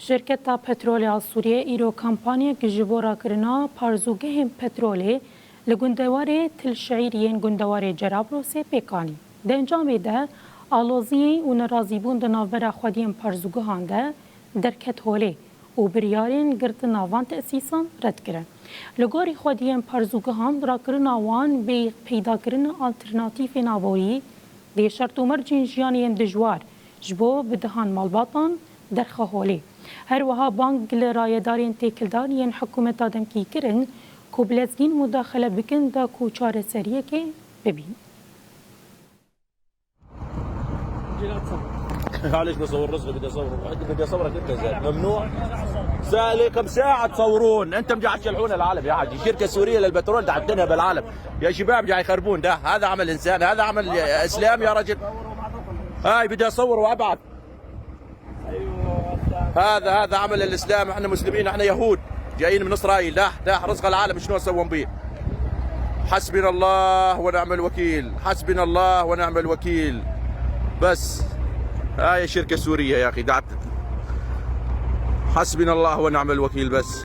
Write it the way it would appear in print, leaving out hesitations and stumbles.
شرکت پترول سوریه ایرو کمپانی گجبورا کرنا پارزوگه پترولی لگندواره تل شعیرین گندواره جرابروس پیکانی. ده انجام ده آلوزی و نرازیبون ده ناور خودیم پارزوگه هنده درکت هولی و بریارین گرد ناوان تأسیسان رد کرن. لگاری خودیم پارزوگه هند را کرنا وان به پیدا کرن آلترناتیف ناوری ده شرط و مرجین جیانین دجوار جبو بدهان مالباتان در خهولی. هر وها بانک لرایدارین تکلدارین حکومت آدم کی کرن کوبلزگین مداخله بکن دا کوچار سریه که ببین. معلش بصور رزقي بدي اصورك انت زين ممنوع سالي كم ساعه تصورون انتم قاعد تشلحون العالم يا حاجي شركه سوريه للبترول دعتنها بالعالم يا شباب قاعد يخربون ده هذا عمل انسان هذا عمل اسلام يا رجل هاي بدي اصور وابعث هذا عمل الاسلام احنا مسلمين احنا يهود جايين من اسرائيل ده رزق العالم شنو يسوون به حسبنا الله ونعم الوكيل حسبنا الله ونعم الوكيل بس هاي شركة سورية يا أخي دعت حسبنا الله ونعم الوكيل بس